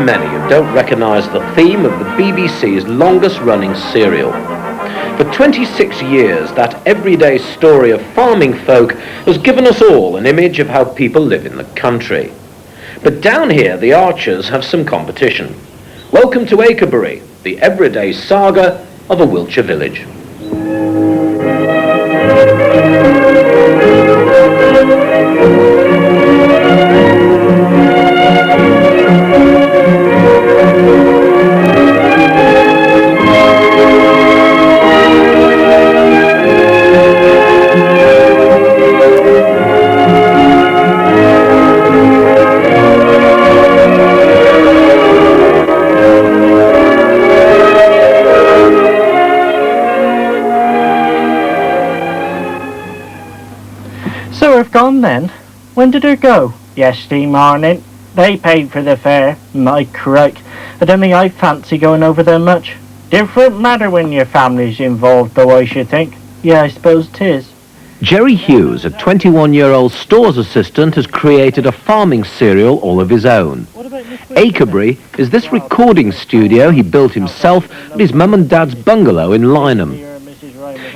many who don't recognise the theme of the BBC's longest-running serial. For 26 years, that everyday story of farming folk has given us all an image of how people live in the country. But down here, the Archers have some competition. Welcome to Acrebury, the everyday saga of a Wiltshire village. Gone then? When did her go? Yesterday morning. They paid for the fare. My crike, I don't think I fancy going over there much. Different matter when your family's involved, though, I should think. Yeah, I suppose 'tis. Gerry Hughes, a 21-year-old stores assistant, has created a farming serial all of his own. Acrebury is this recording studio he built himself at his mum and dad's bungalow in Lynham.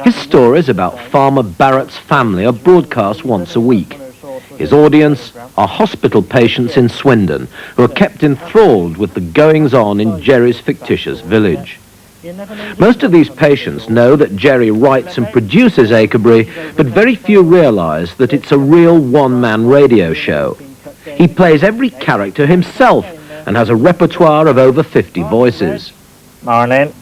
His stories about Farmer Barrett's family are broadcast once a week. His audience are hospital patients in Swindon who are kept enthralled with the goings-on in Gerry's fictitious village. Most of these patients know that Gerry writes and produces Acrebury, but very few realise that it's a real one-man radio show. He plays every character himself and has a repertoire of over 50 voices. Morning.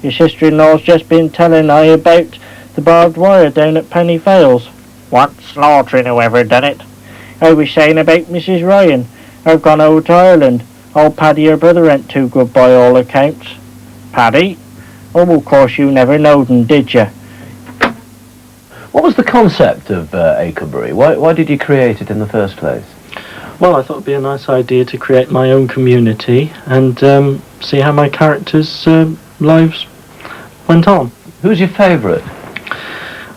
Your sister-in-law's just been telling I about the barbed wire down at Penny Fales. What slaughtering whoever done it? I was saying about Mrs. Ryan. I've gone over to Ireland. Old Paddy, her brother, ain't too good by all accounts. Paddy? Oh, of course you never knowed him, did you? What was the concept of Acrebury? Why did you create it in the first place? Well, I thought it'd be a nice idea to create my own community and see how my characters' lives went on. Who's your favourite?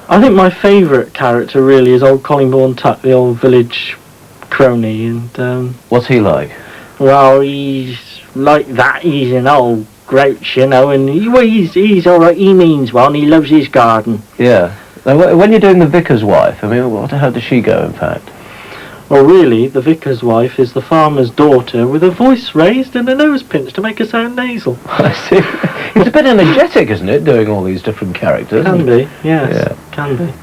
I think my favourite character really is old Collingbourne Tuck, the old village crony, and what's he like? Well, he's like that. He's an old grouch, you know, and he's all right. He means well, and he loves his garden. Yeah. Now, when you're doing the vicar's wife, I mean, how does she go, in fact? Well, really, the vicar's wife is the farmer's daughter with a voice raised and a nose pinched to make her sound nasal. I see. It's a bit energetic, isn't it, doing all these different characters? Can be, yes. Yeah. Can be.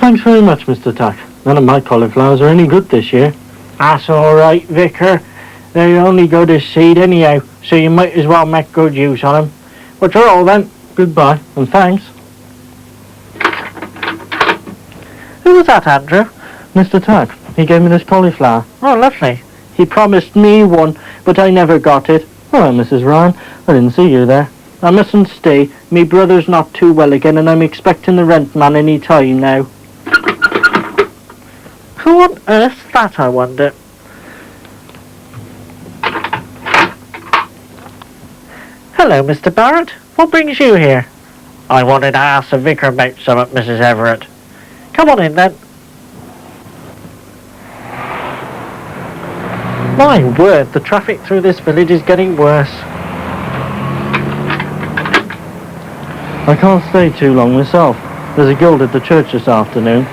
Thanks very much, Mr. Tuck. None of my cauliflowers are any good this year. That's all right, Vicar. They only go to seed anyhow, so you might as well make good use on them. But you're all then. Goodbye, and thanks. Who was that, Andrew? Mr. Tuck. He gave me this cauliflower. Oh, lovely. He promised me one, but I never got it. Hello, Mrs. Ryan. I didn't see you there. I mustn't stay. Me brother's not too well again, and I'm expecting the rent man any time now. Who on earth's that, I wonder? Hello, Mr. Barrett. What brings you here? I wanted to ask the vicar about something, Mrs. Everett. Come on in, then. My word, the traffic through this village is getting worse. I can't stay too long myself. There's a guild at the church this afternoon.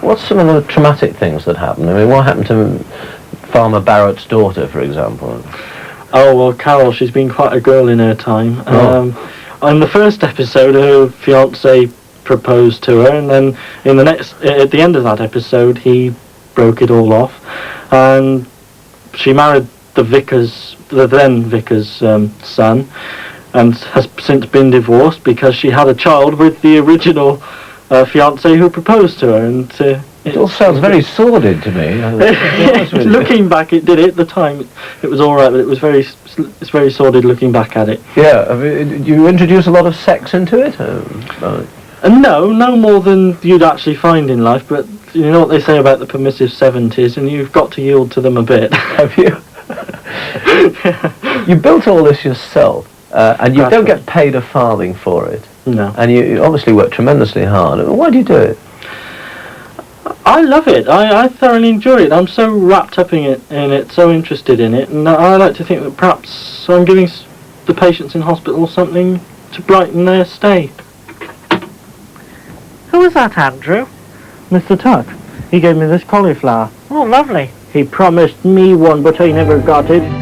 What's some of the traumatic things that happened? I mean, what happened to Farmer Barrett's daughter, for example? Oh, well, Carol, she's been quite a girl in her time. In the first episode, her fiancé proposed to her, and then at the end of that episode, he broke it all off, and she married the then vicar's son, and has since been divorced because she had a child with the original fiancé who proposed to her, and it all sounds very sordid to me. Looking back, it did. At the time, it was all right, but it's very sordid looking back at it. Yeah, I mean, do you introduce a lot of sex into it? No more than you'd actually find in life, but you know what they say about the permissive 70s, and you've got to yield to them a bit. Have you? You built all this yourself. And you That's don't right. get paid a farthing for it. No. And you obviously work tremendously hard. Why do you do it? I love it. I thoroughly enjoy it. I'm so wrapped up in it, so interested in it, and I like to think that perhaps I'm giving the patients in hospital something to brighten their stay. Who was that, Andrew? Mr. Tuck, he gave me this cauliflower. Oh, lovely. He promised me one, but I never got it.